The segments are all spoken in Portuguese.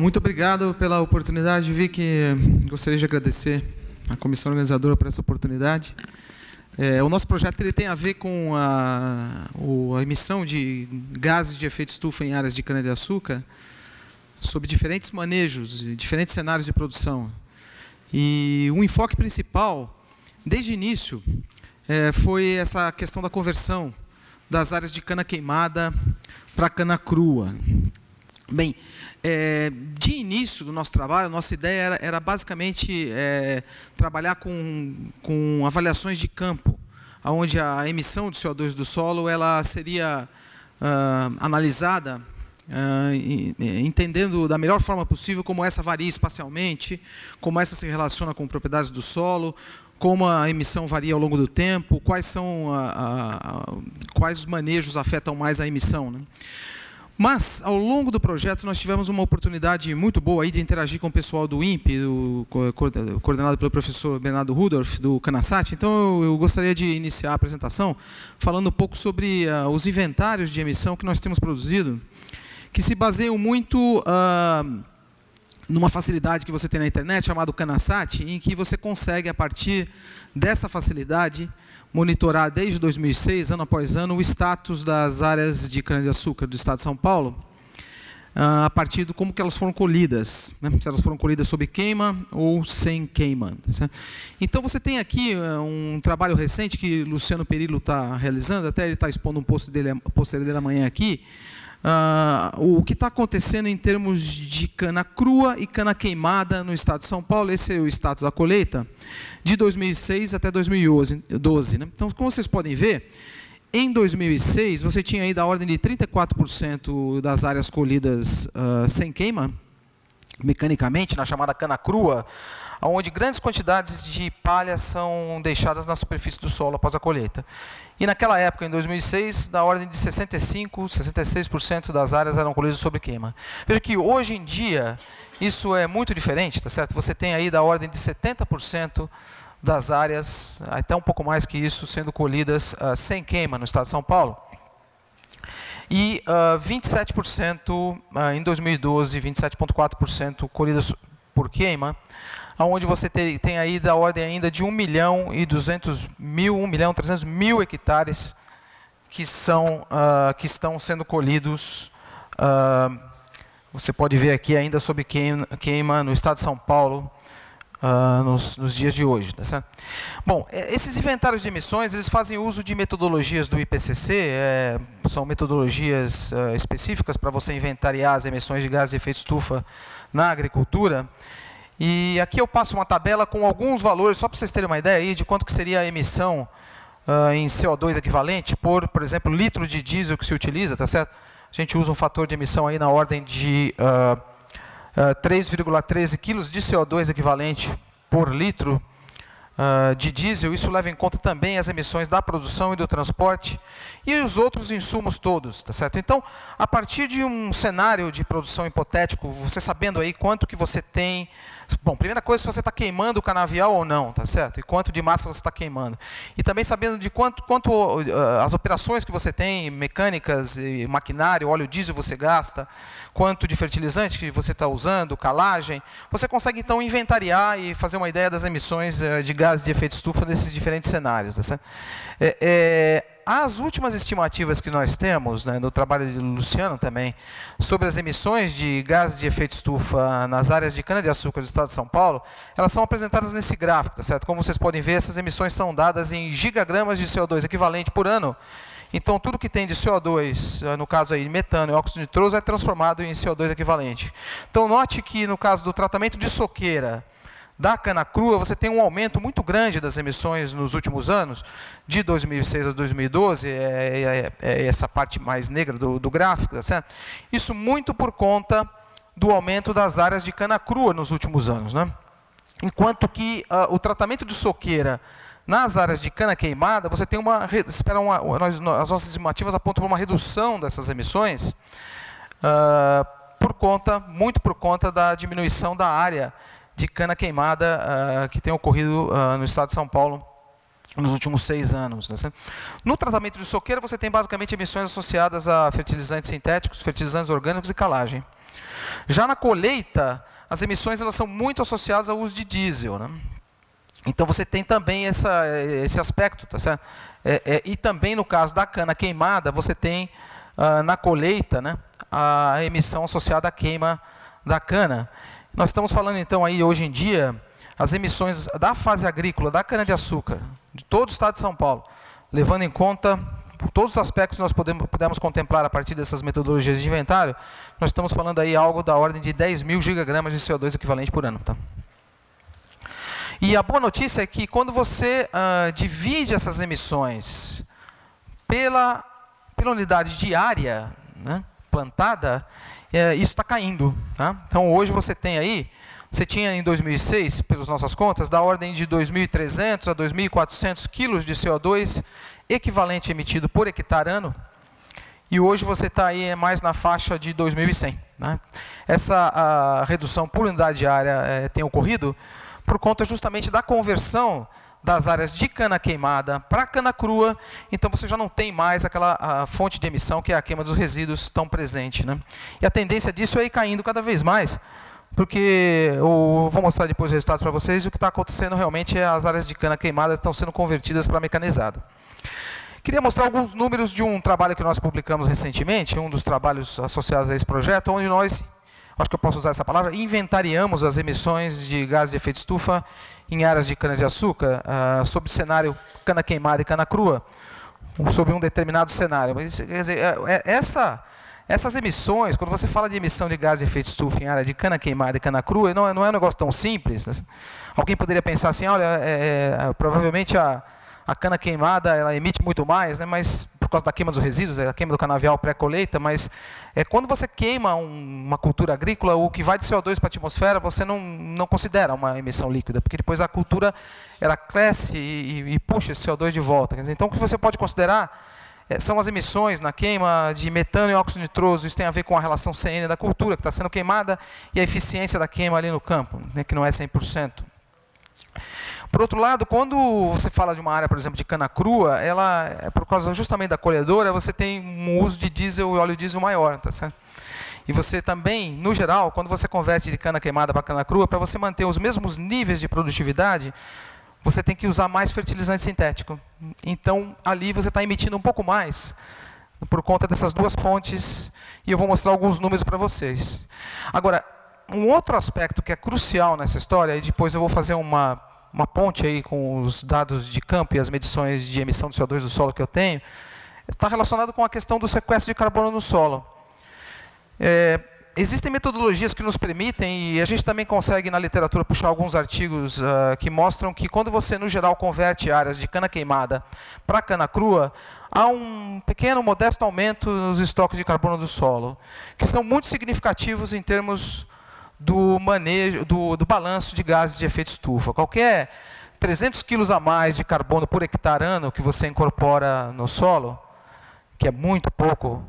muito obrigado pela oportunidade, Vic. Gostaria de agradecer à comissão organizadora por essa oportunidade. O nosso projeto ele tem a ver com a emissão de gases de efeito estufa em áreas de cana-de-açúcar, sob diferentes manejos, diferentes cenários de produção. E o enfoque principal, desde o início, foi essa questão da conversão das áreas de cana queimada para cana crua. Bem, de início do nosso trabalho, nossa ideia era basicamente trabalhar com avaliações de campo, onde a emissão de CO2 do solo ela seria analisada, entendendo da melhor forma possível como essa varia espacialmente, como essa se relaciona com propriedades do solo, como a emissão varia ao longo do tempo, quais os manejos afetam mais a emissão, né? Mas, ao longo do projeto, nós tivemos uma oportunidade muito boa aí de interagir com o pessoal do INPE, coordenado pelo professor Bernardo Rudolph, do CANASAT. Então, eu gostaria de iniciar a apresentação falando um pouco sobre os inventários de emissão que nós temos produzido, que se baseiam muito numa facilidade que você tem na internet, chamada CANASAT, em que você consegue, a partir dessa facilidade, monitorar desde 2006, ano após ano, o status das áreas de cana-de-açúcar do estado de São Paulo, a partir de como que elas foram colhidas, né? Se elas foram colhidas sob queima ou sem queima. Certo? Então, você tem aqui um trabalho recente que Luciano Perillo está realizando, até ele está expondo um post dele amanhã aqui, o que está acontecendo em termos de cana crua e cana queimada no estado de São Paulo. Esse é o status da colheita de 2006 até 2012. Né? Então, como vocês podem ver, em 2006, você tinha aí da ordem de 34% das áreas colhidas sem queima, mecanicamente, na chamada cana crua, onde grandes quantidades de palha são deixadas na superfície do solo após a colheita. E naquela época, em 2006, da ordem de 66% das áreas eram colhidas sob queima. Veja que hoje em dia, isso é muito diferente, tá certo? Você tem aí da ordem de 70% das áreas, até um pouco mais que isso, sendo colhidas sem queima no estado de São Paulo. E 27% em 2012, 27,4% colhidas por queima, onde você tem aí da ordem ainda de 1.200.000 hectares que estão sendo colhidos. Você pode ver aqui ainda sob queima no estado de São Paulo, nos dias de hoje. Tá certo? Bom, esses inventários de emissões, eles fazem uso de metodologias do IPCC, são metodologias específicas para você inventariar as emissões de gases de efeito estufa na agricultura. E aqui eu passo uma tabela com alguns valores, só para vocês terem uma ideia aí de quanto que seria a emissão em CO2 equivalente por exemplo, litro de diesel que se utiliza, tá certo? A gente usa um fator de emissão aí na ordem de 3,13 quilos de CO2 equivalente por litro de diesel. Isso leva em conta também as emissões da produção e do transporte e os outros insumos todos, tá certo? Então, a partir de um cenário de produção hipotético, você sabendo aí quanto que você tem. Bom, primeira coisa, se você está queimando o canavial ou não, tá certo? E quanto de massa você está queimando. E também sabendo de quanto as operações que você tem, mecânicas, e maquinário, óleo diesel você gasta, quanto de fertilizante que você está usando, calagem, você consegue então inventariar e fazer uma ideia das emissões de gases de efeito estufa nesses diferentes cenários, tá certo? As últimas estimativas que nós temos, né, no trabalho de Luciano também, sobre as emissões de gases de efeito estufa nas áreas de cana-de-açúcar do estado de São Paulo, elas são apresentadas nesse gráfico, tá certo? Como vocês podem ver, essas emissões são dadas em gigagramas de CO2 equivalente por ano. Então, tudo que tem de CO2, no caso aí, metano e óxido nitroso, é transformado em CO2 equivalente. Então, note que no caso do tratamento de soqueira da cana crua, você tem um aumento muito grande das emissões nos últimos anos, de 2006 a 2012, essa parte mais negra do gráfico, tá certo? Isso muito por conta do aumento das áreas de cana crua nos últimos anos, né? Enquanto que o tratamento de soqueira nas áreas de cana queimada, você tem as nossas estimativas apontam para uma redução dessas emissões, muito por conta da diminuição da área de cana queimada que tem ocorrido no estado de São Paulo nos últimos 6 anos. Né? No tratamento de soqueira, você tem basicamente emissões associadas a fertilizantes sintéticos, fertilizantes orgânicos e calagem. Já na colheita, as emissões elas são muito associadas ao uso de diesel, né? Então você tem também esse aspecto, tá certo? E também no caso da cana queimada, você tem na colheita, né, a emissão associada à queima da cana. Nós estamos falando então aí hoje em dia as emissões da fase agrícola da cana-de-açúcar de todo o estado de São Paulo, levando em conta todos os aspectos que nós podemos contemplar a partir dessas metodologias de inventário, nós estamos falando aí algo da ordem de 10.000 gigagramas de CO2 equivalente por ano. Tá? E a boa notícia é que quando você divide essas emissões pela unidade diária, né, plantada, isso está caindo. Tá? Então hoje você tem aí, você tinha em 2006, pelas nossas contas, da ordem de 2.300 a 2.400 quilos de CO2 equivalente emitido por hectare ano, e hoje você está aí mais na faixa de 2.100. Né? Essa redução por unidade diária tem ocorrido por conta justamente da conversão das áreas de cana queimada para cana crua, então você já não tem mais aquela fonte de emissão que é a queima dos resíduos tão presente. Né? E a tendência disso é ir caindo cada vez mais, porque eu vou mostrar depois os resultados para vocês, o que está acontecendo realmente é as áreas de cana queimada estão sendo convertidas para mecanizada. Queria mostrar alguns números de um trabalho que nós publicamos recentemente, um dos trabalhos associados a esse projeto, onde nós, acho que eu posso usar essa palavra, inventariamos as emissões de gases de efeito estufa em áreas de cana-de-açúcar, sob o cenário cana queimada e cana crua, sob um determinado cenário. Mas, quer dizer, essas emissões, quando você fala de emissão de gás de efeito estufa em área de cana queimada e cana crua, não é um negócio tão simples. Né? Alguém poderia pensar assim, olha, provavelmente a cana queimada ela emite muito mais, né, mas por causa da queima dos resíduos, a queima do canavial pré-colheita, mas quando você queima uma cultura agrícola, o que vai de CO2 para a atmosfera, você não considera uma emissão líquida, porque depois a cultura ela cresce e puxa esse CO2 de volta. Então, o que você pode considerar são as emissões na queima de metano e óxido nitroso. Isso tem a ver com a relação CN da cultura que está sendo queimada e a eficiência da queima ali no campo, né, que não é 100%. Por outro lado, quando você fala de uma área, por exemplo, de cana crua, ela, por causa justamente da colhedora, você tem um uso de diesel e óleo diesel maior. Tá certo? E você também, no geral, quando você converte de cana queimada para cana crua, para você manter os mesmos níveis de produtividade, você tem que usar mais fertilizante sintético. Então, ali você está emitindo um pouco mais, por conta dessas duas fontes, e eu vou mostrar alguns números para vocês. Agora, um outro aspecto que é crucial nessa história, e depois eu vou fazer uma ponte aí com os dados de campo e as medições de emissão de CO2 do solo que eu tenho, está relacionado com a questão do sequestro de carbono no solo. Existem metodologias que nos permitem, e a gente também consegue na literatura puxar alguns artigos que mostram que quando você, no geral, converte áreas de cana queimada para cana crua, há um pequeno, modesto aumento nos estoques de carbono do solo, que são muito significativos em termos do manejo, do balanço de gases de efeito estufa. Qualquer 300 quilos a mais de carbono por hectare ano que você incorpora no solo, que é muito pouco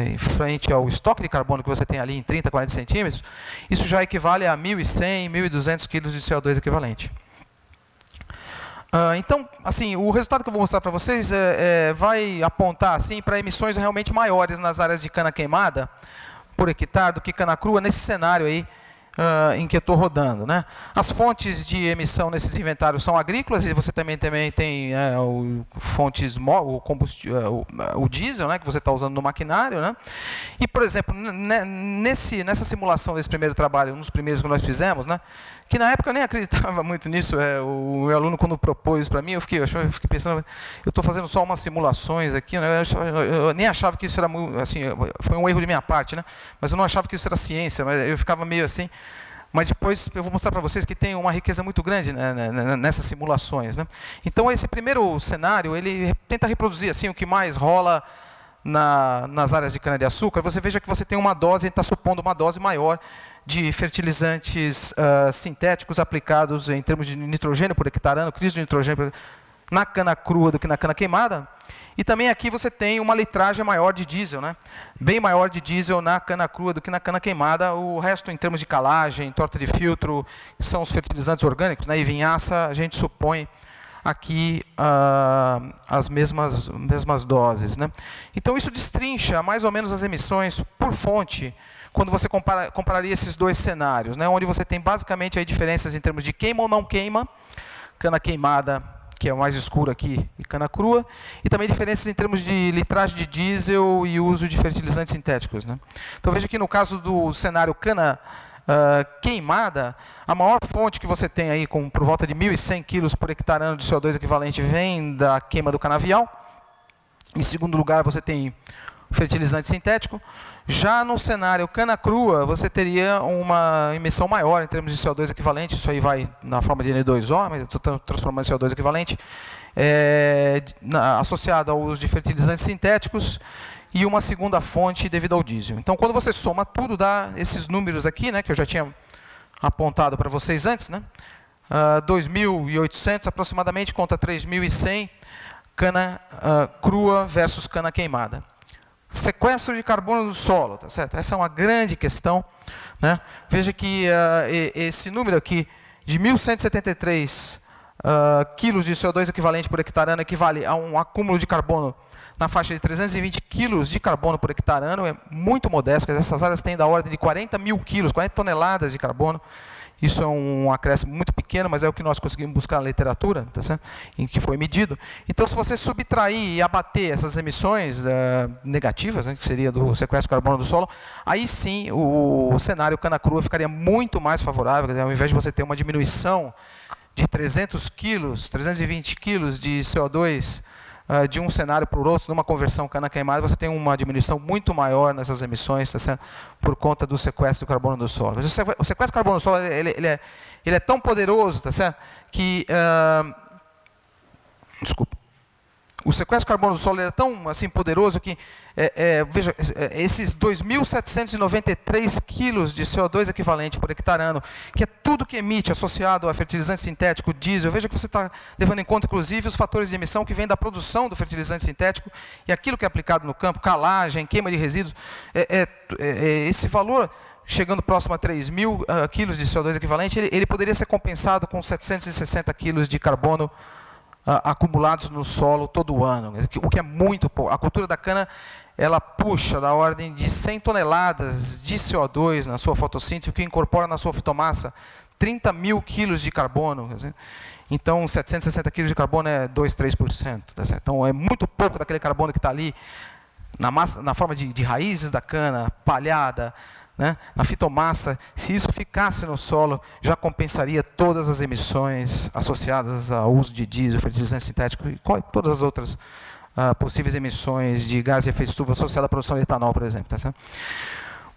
em frente ao estoque de carbono que você tem ali em 30, 40 centímetros, isso já equivale a 1.100, 1.200 quilos de CO2 equivalente. Então, assim, o resultado que eu vou mostrar para vocês vai apontar assim, para emissões realmente maiores nas áreas de cana queimada, por hectare do que cana crua nesse cenário aí em que eu estou rodando. Né? As fontes de emissão nesses inventários são agrícolas e você também tem o diesel, né, que você está usando no maquinário. Né? E, por exemplo, nessa simulação desse primeiro trabalho, um dos primeiros que nós fizemos, né, que na época eu nem acreditava muito nisso, o meu aluno quando propôs para mim, eu fiquei pensando, eu estou fazendo só umas simulações aqui, né, eu nem achava que isso era, assim, foi um erro de minha parte, né, mas eu não achava que isso era ciência, mas eu ficava meio assim. Mas depois eu vou mostrar para vocês que tem uma riqueza muito grande, né, nessas simulações. Né. Então esse primeiro cenário, ele tenta reproduzir assim, o que mais rola nas áreas de cana-de-açúcar. Você veja que você tem uma dose, a gente está supondo uma dose maior de fertilizantes sintéticos aplicados em termos de nitrogênio por hectare ano, crise de nitrogênio na cana crua do que na cana queimada. E também aqui você tem uma litragem maior de diesel, né? Bem maior de diesel na cana crua do que na cana queimada. O resto, em termos de calagem, torta de filtro, que são os fertilizantes orgânicos, né? E vinhaça, a gente supõe aqui as mesmas doses, né? Então, isso destrincha mais ou menos as emissões por fonte, quando você compararia esses dois cenários, né? Onde você tem basicamente aí diferenças em termos de queima ou não queima, cana queimada, que é o mais escuro aqui, e cana crua, e também diferenças em termos de litragem de diesel e uso de fertilizantes sintéticos, né? Então, veja que no caso do cenário cana queimada, a maior fonte que você tem aí, por volta de 1.100 kg por hectare ano de CO2 equivalente, vem da queima do canavial. Em segundo lugar, você tem fertilizante sintético. Já no cenário cana crua, você teria uma emissão maior em termos de CO2 equivalente. Isso aí vai na forma de N2O, mas eu estou transformando em CO2 equivalente, associado ao uso de fertilizantes sintéticos, e uma segunda fonte devido ao diesel. Então, quando você soma tudo, dá esses números aqui, né, que eu já tinha apontado para vocês antes, né? 2.800 aproximadamente contra 3.100 cana crua versus cana queimada. Sequestro de carbono do solo, tá certo? Essa é uma grande questão, né? Veja que esse número aqui, de 1.173 quilos de CO2 equivalente por hectare ano, equivale a um acúmulo de carbono na faixa de 320 quilos de carbono por hectare ano. É muito modesto, essas áreas têm da ordem de 40 mil quilos, 40 toneladas de carbono. Isso é um acréscimo muito pequeno, mas é o que nós conseguimos buscar na literatura, tá certo? Em que foi medido. Então, se você subtrair e abater essas emissões negativas, né, que seria do sequestro de carbono do solo, aí sim o cenário cana crua ficaria muito mais favorável. Quer dizer, ao invés de você ter uma diminuição de 300 quilos, 320 quilos de CO2 de um cenário para o outro, numa conversão cana queimada, você tem uma diminuição muito maior nessas emissões, tá certo? Por conta do sequestro do carbono do solo. O sequestro de carbono do solo ele é tão poderoso, tá certo? Que desculpa. O sequestro de carbono do solo é tão assim poderoso que, veja, esses 2.793 quilos de CO2 equivalente por hectare ano, que é tudo que emite associado a fertilizante sintético, diesel, veja que você está levando em conta, inclusive, os fatores de emissão que vêm da produção do fertilizante sintético e aquilo que é aplicado no campo, calagem, queima de resíduos. Esse valor, chegando próximo a 3.000 quilos de CO2 equivalente, ele poderia ser compensado com 760 quilos de carbono acumulados no solo todo ano, o que é muito pouco. A cultura da cana, ela puxa da ordem de 100 toneladas de CO2 na sua fotossíntese, o que incorpora na sua fitomassa 30 mil quilos de carbono. Quer dizer, então, 760 quilos de carbono é 2, 3%. Tá certo? Então, é muito pouco daquele carbono que está ali na forma de raízes da cana, palhada, né, na fitomassa. Se isso ficasse no solo, já compensaria todas as emissões associadas ao uso de diesel, fertilizante sintético e todas as outras possíveis emissões de gás de efeito estufa associadas à produção de etanol, por exemplo. Tá certo?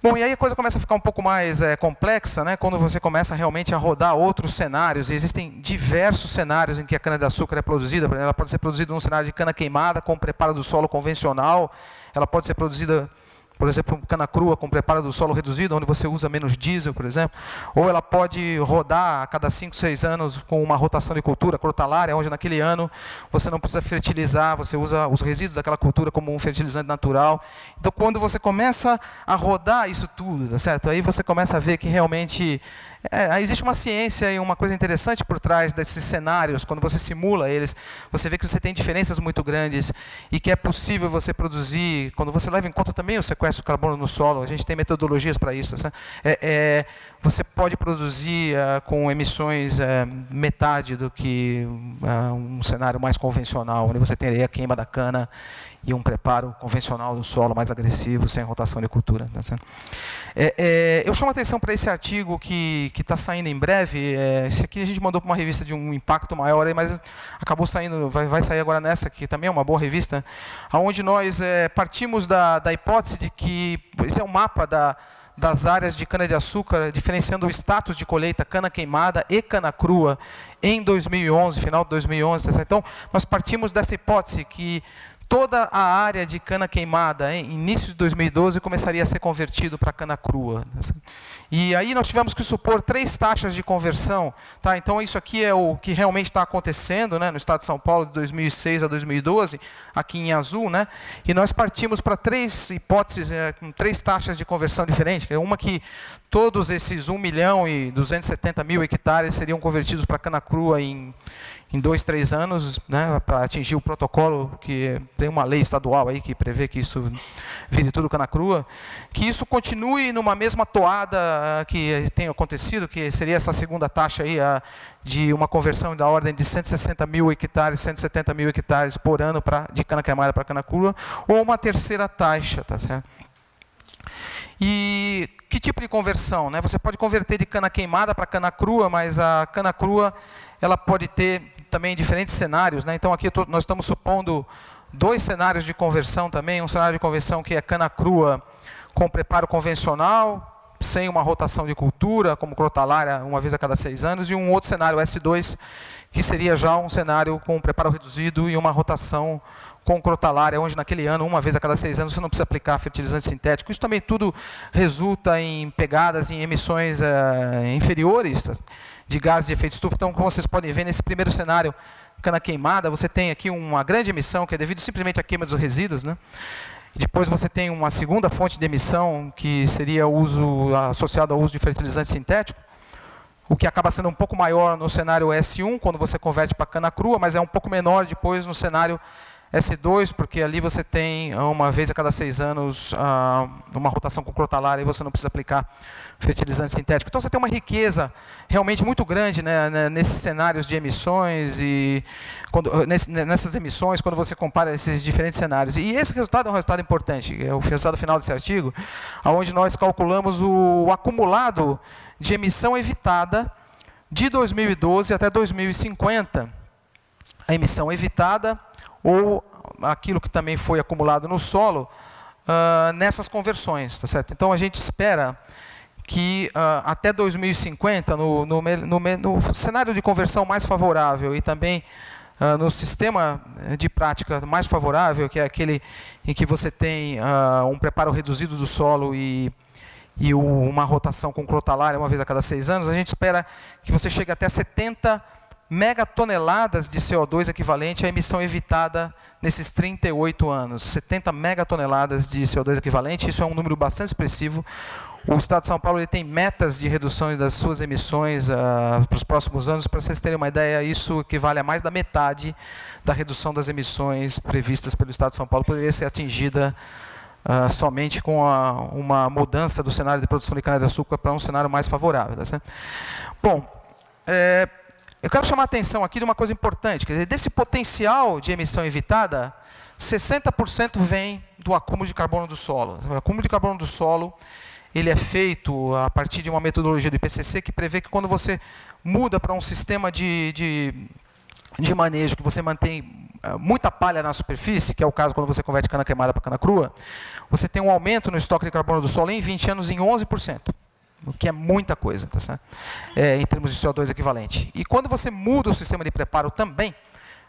Bom, e aí a coisa começa a ficar um pouco mais complexa, né, quando você começa realmente a rodar outros cenários. E existem diversos cenários em que a cana-de-açúcar é produzida. Por exemplo, ela pode ser produzida num cenário de cana queimada com preparo do solo convencional. Ela pode ser produzida, por exemplo, cana crua com preparo do solo reduzido, onde você usa menos diesel, por exemplo. Ou ela pode rodar a cada 5, 6 anos com uma rotação de cultura crotalária, onde naquele ano você não precisa fertilizar, você usa os resíduos daquela cultura como um fertilizante natural. Então, quando você começa a rodar isso tudo, tá certo? Aí você começa a ver que realmente existe uma ciência e uma coisa interessante por trás desses cenários. Quando você simula eles, você vê que você tem diferenças muito grandes e que é possível você produzir, quando você leva em conta também o sequestro de carbono no solo, a gente tem metodologias para isso. Tá? Você pode produzir com emissões metade do que um cenário mais convencional, onde você teria a queima da cana e um preparo convencional do solo mais agressivo, sem rotação de cultura. Tá certo? Eu chamo a atenção para esse artigo que está saindo em breve. Esse aqui a gente mandou para uma revista de um impacto maior, mas acabou saindo, vai sair agora nessa, que também é uma boa revista, onde nós partimos da hipótese de que esse é um mapa das áreas de cana-de-açúcar, diferenciando o status de colheita cana queimada e cana crua em 2011, final de 2011. Tá? Então, nós partimos dessa hipótese que toda a área de cana queimada, em início de 2012, começaria a ser convertido para cana crua. E aí nós tivemos que supor 3 taxas de conversão. Tá? Então, isso aqui é o que realmente está acontecendo, né, no estado de São Paulo, de 2006 a 2012, aqui em azul. Né? E nós partimos para 3 hipóteses, com 3 taxas de conversão diferentes. Uma que todos esses 1.270.000 hectares seriam convertidos para cana crua em em 2, 3 anos, né, para atingir o protocolo, que tem uma lei estadual aí que prevê que isso vire tudo cana crua, que isso continue numa mesma toada que tem acontecido, que seria essa segunda taxa aí, de uma conversão da ordem de 160 mil hectares, 170 mil hectares por ano de cana queimada para cana crua, ou uma terceira taxa, tá certo? E que tipo de conversão, né? Você pode converter de cana queimada para cana crua, mas a cana crua ela pode ter também diferentes cenários, né? Então aqui nós estamos supondo 2 cenários de conversão também, um cenário de conversão que é cana crua com preparo convencional, sem uma rotação de cultura, como crotalária uma vez a cada 6 anos, e um outro cenário S2, que seria já um cenário com preparo reduzido e uma rotação com crotalária, onde naquele ano, uma vez a cada 6 anos, você não precisa aplicar fertilizante sintético. Isso também tudo resulta em pegadas, em emissões inferiores de gases de efeito estufa. Então, como vocês podem ver, nesse primeiro cenário, cana queimada, você tem aqui uma grande emissão, que é devido simplesmente à queima dos resíduos, né? Depois você tem uma segunda fonte de emissão, que seria o uso associado ao uso de fertilizante sintético, o que acaba sendo um pouco maior no cenário S1, quando você converte para cana crua, mas é um pouco menor depois no cenário S2, porque ali você tem, uma vez a cada 6 anos, uma rotação com crotalária e você não precisa aplicar fertilizante sintético. Então você tem uma riqueza realmente muito grande, né, nesses cenários de emissões e nessas emissões, quando você compara esses diferentes cenários. E esse resultado é um resultado importante, é o resultado final desse artigo, onde nós calculamos o acumulado de emissão evitada de 2012 até 2050. A emissão evitada ou aquilo que também foi acumulado no solo nessas conversões, tá certo? Então a gente espera que até 2050, no cenário de conversão mais favorável e também no sistema de prática mais favorável, que é aquele em que você tem um preparo reduzido do solo e uma rotação com crotalária uma vez a cada 6 anos, a gente espera que você chegue até 70 megatoneladas de CO2 equivalente à emissão evitada nesses 38 anos. 70 megatoneladas de CO2 equivalente, isso é um número bastante expressivo. O Estado de São Paulo ele tem metas de redução das suas emissões para os próximos anos. Para vocês terem uma ideia, isso equivale a mais da metade da redução das emissões previstas pelo Estado de São Paulo, poderia ser atingida somente com uma mudança do cenário de produção de cana-de-açúcar para um cenário mais favorável. Tá certo? Bom, eu quero chamar a atenção aqui de uma coisa importante, quer dizer, desse potencial de emissão evitada, 60% vem do acúmulo de carbono do solo. O acúmulo de carbono do solo, ele é feito a partir de uma metodologia do IPCC que prevê que quando você muda para um sistema de manejo, que você mantém muita palha na superfície, que é o caso quando você converte cana queimada para cana crua, você tem um aumento no estoque de carbono do solo em 20 anos em 11%. O que é muita coisa, tá certo? Em termos de CO2 equivalente. E quando você muda o sistema de preparo também,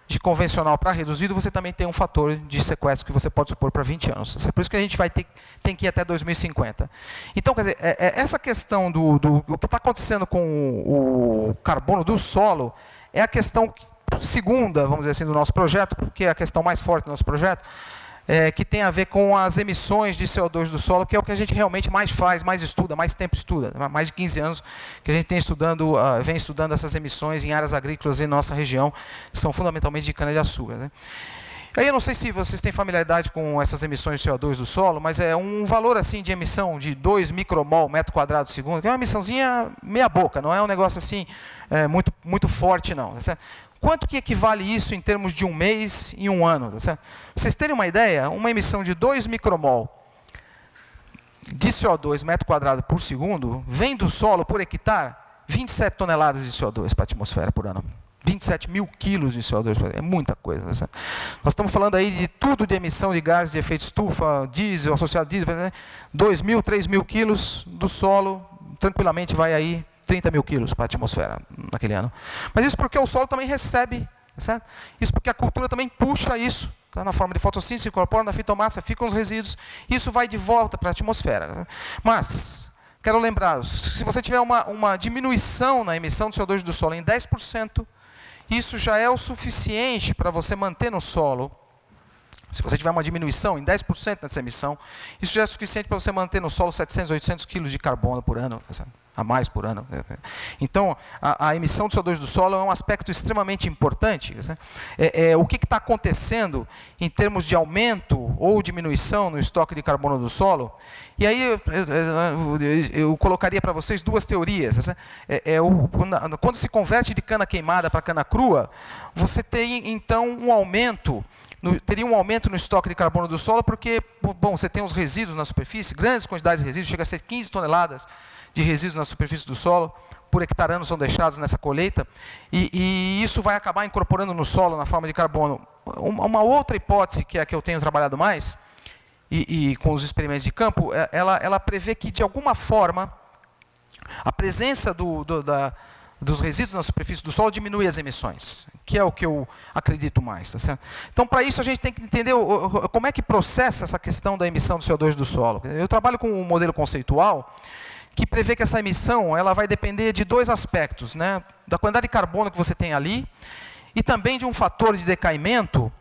de convencional para reduzido, você também tem um fator de sequestro que você pode supor para 20 anos. Tá? Por isso que a gente tem que ir até 2050. Então, quer dizer, essa questão do que está acontecendo com o carbono do solo é a questão segunda, vamos dizer assim, do nosso projeto, porque é a questão mais forte do nosso projeto, que tem a ver com as emissões de CO2 do solo, que é o que a gente realmente mais faz, mais estuda, mais tempo estuda. Mais de 15 anos que a gente vem estudando essas emissões em áreas agrícolas em nossa região, que são fundamentalmente de cana-de-açúcar. Né? Aí eu não sei se vocês têm familiaridade com essas emissões de CO2 do solo, mas é um valor assim de emissão de 2 micromol metro quadrado segundo, que é uma emissãozinha meia boca, não é um negócio assim muito, muito forte não. Tá? Quanto que equivale isso em termos de um mês e um ano? Tá certo? Vocês terem uma ideia, uma emissão de 2 micromol de CO2 metro quadrado por segundo vem do solo por hectare 27 toneladas de CO2 para a atmosfera por ano. 27 mil quilos de CO2, é muita coisa. Tá certo? Nós estamos falando aí de tudo de emissão de gases de efeito estufa, diesel, associado a diesel, né? 2 mil, 3 mil quilos do solo, tranquilamente vai aí 30 mil quilos para a atmosfera naquele ano. Mas isso porque o solo também recebe, certo? Isso porque a cultura também puxa isso, tá? Na forma de fotossíntese, se incorpora na fitomassa, ficam os resíduos, isso vai de volta para a atmosfera. Mas, quero lembrar, se você tiver uma diminuição na emissão de CO2 do solo em 10%, isso já é o suficiente para você manter no solo Se você tiver uma diminuição em 10% nessa emissão, isso já é suficiente para você manter no solo 700, 800 quilos de carbono por ano, a mais por ano. Então, a emissão de CO2 do solo é um aspecto extremamente importante. O que está acontecendo em termos de aumento ou diminuição no estoque de carbono do solo? E aí eu colocaria para vocês duas teorias. Quando se converte de cana queimada para cana crua, você tem então um aumento, teria um aumento no estoque de carbono do solo, porque bom, você tem os resíduos na superfície, grandes quantidades de resíduos, chega a ser 15 toneladas de resíduos na superfície do solo, por hectare ano são deixados nessa colheita, e isso vai acabar incorporando no solo na forma de carbono. Uma outra hipótese, que é a que eu tenho trabalhado mais, e com os experimentos de campo, ela prevê que, de alguma forma, a presença dos resíduos na superfície do solo diminui as emissões, que é o que eu acredito mais. Tá certo? Então, para isso, a gente tem que entender como é que processa essa questão da emissão do CO2 do solo. Eu trabalho com um modelo conceitual que prevê que essa emissão ela vai depender de dois aspectos, né? Da quantidade de carbono que você tem ali e também de um fator de decaimento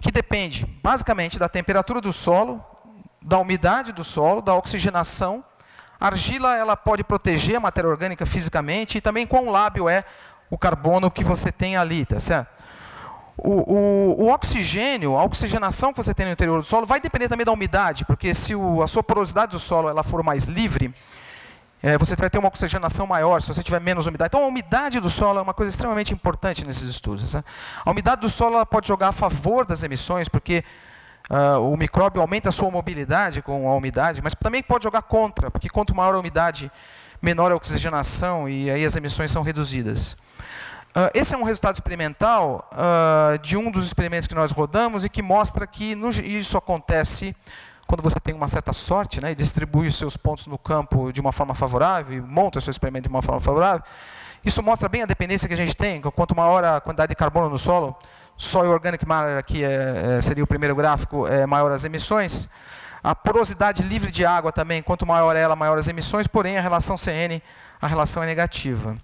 que depende, basicamente, da temperatura do solo, da umidade do solo, da oxigenação. A argila ela pode proteger a matéria orgânica fisicamente e também quão lábil é o carbono que você tem ali, tá certo? O oxigênio, a oxigenação que você tem no interior do solo vai depender também da umidade, porque se a sua porosidade do solo ela for mais livre, você vai ter uma oxigenação maior, se você tiver menos umidade. Então, a umidade do solo é uma coisa extremamente importante nesses estudos. Né? A umidade do solo ela pode jogar a favor das emissões, porque o micróbio aumenta a sua mobilidade com a umidade, mas também pode jogar contra, porque quanto maior a umidade, menor a oxigenação, e aí as emissões são reduzidas. Esse é um resultado experimental de um dos experimentos que nós rodamos, e que mostra que isso acontece quando você tem uma certa sorte, né, e distribui os seus pontos no campo de uma forma favorável, e monta o seu experimento de uma forma favorável. Isso mostra bem a dependência que a gente tem. Quanto maior a quantidade de carbono no solo, Soil Organic Matter, aqui seria o primeiro gráfico, maior as emissões. A porosidade livre de água também, quanto maior ela, maior as emissões, porém a relação CN, a relação é negativa.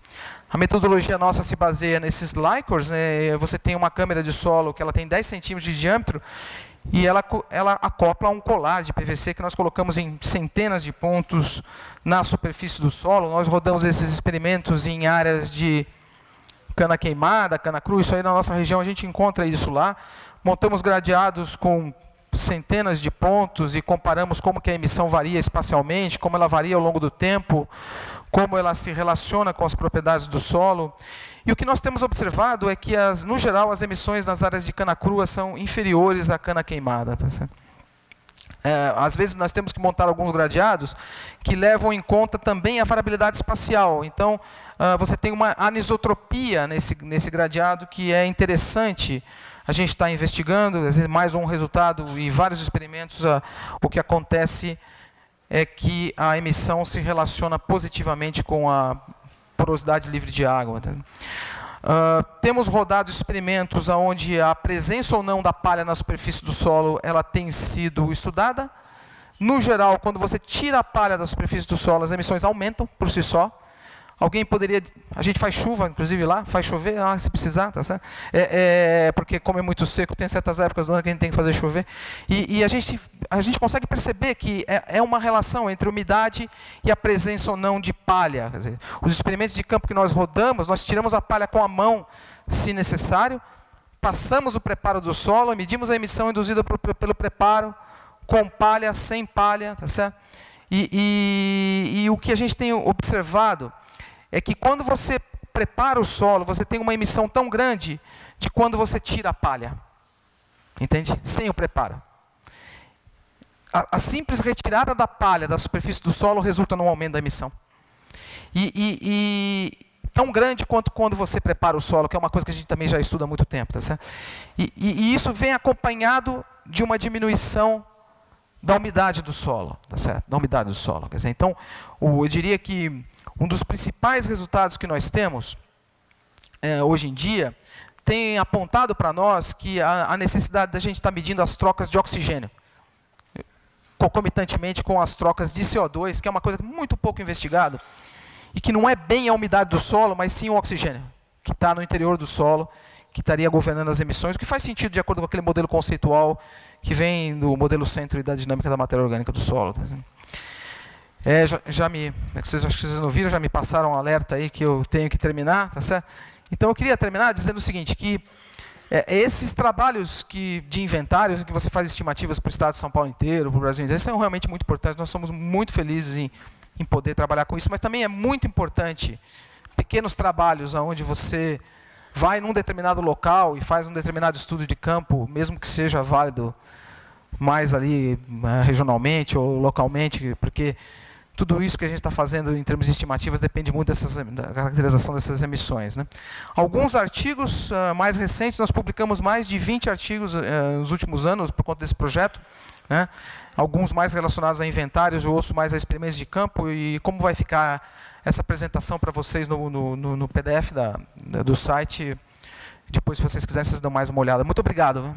A metodologia nossa se baseia nesses Lycors, né? Você tem uma câmera de solo que ela tem 10 centímetros de diâmetro, e ela acopla um colar de PVC que nós colocamos em centenas de pontos na superfície do solo. Nós rodamos esses experimentos em áreas de cana queimada, cana crua, isso aí na nossa região a gente encontra isso lá. Montamos gradeados com centenas de pontos e comparamos como que a emissão varia espacialmente, como ela varia ao longo do tempo, como ela se relaciona com as propriedades do solo. E o que nós temos observado é que, no geral, as emissões nas áreas de cana crua são inferiores à cana queimada. Tá certo? Às vezes nós temos que montar alguns gradeados que levam em conta também a variabilidade espacial. Então, você tem uma anisotropia nesse gradeado que é interessante. A gente está investigando, às vezes mais um resultado em vários experimentos, o que acontece é que a emissão se relaciona positivamente com a porosidade livre de água. Temos rodado experimentos onde a presença ou não da palha na superfície do solo ela tem sido estudada. No geral, quando você tira a palha da superfície do solo, as emissões aumentam por si só. Alguém poderia... A gente faz chuva, inclusive lá, faz chover se precisar, tá certo? Porque como é muito seco, tem certas épocas do ano que a gente tem que fazer chover. E a gente consegue perceber que é uma relação entre umidade e a presença ou não de palha. Quer dizer, os experimentos de campo que nós rodamos, nós tiramos a palha com a mão, se necessário, passamos o preparo do solo, medimos a emissão induzida pelo preparo, com palha, sem palha, tá certo? E o que a gente tem observado é que quando você prepara o solo, você tem uma emissão tão grande de quando você tira a palha. Entende? Sem o preparo. A simples retirada da palha da superfície do solo resulta num aumento da emissão. E tão grande quanto quando você prepara o solo, que é uma coisa que a gente também já estuda há muito tempo. Tá certo? E isso vem acompanhado de uma diminuição da umidade do solo. Tá certo? Da umidade do solo. Quer dizer, então, eu diria que um dos principais resultados que nós temos, hoje em dia, tem apontado para nós que a necessidade da gente estar medindo as trocas de oxigênio, concomitantemente com as trocas de CO2, que é uma coisa muito pouco investigada, e que não é bem a umidade do solo, mas sim o oxigênio, que está no interior do solo, que estaria governando as emissões, o que faz sentido de acordo com aquele modelo conceitual que vem do modelo centro e da dinâmica da matéria orgânica do solo. Acho que vocês não viram, já me passaram um alerta aí que eu tenho que terminar, tá certo? Então eu queria terminar dizendo o seguinte, que esses trabalhos de inventários, em que você faz estimativas para o estado de São Paulo inteiro, para o Brasil inteiro, são realmente muito importantes, nós somos muito felizes em poder trabalhar com isso, mas também é muito importante pequenos trabalhos onde você vai num determinado local e faz um determinado estudo de campo, mesmo que seja válido mais ali regionalmente ou localmente, porque tudo isso que a gente está fazendo em termos de estimativas depende muito da caracterização dessas emissões, né? Alguns artigos mais recentes, nós publicamos mais de 20 artigos nos últimos anos por conta desse projeto, né? Alguns mais relacionados a inventários, outros mais a experimentos de campo, e como vai ficar essa apresentação para vocês no PDF do site, depois se vocês quiserem, vocês dão mais uma olhada. Muito obrigado.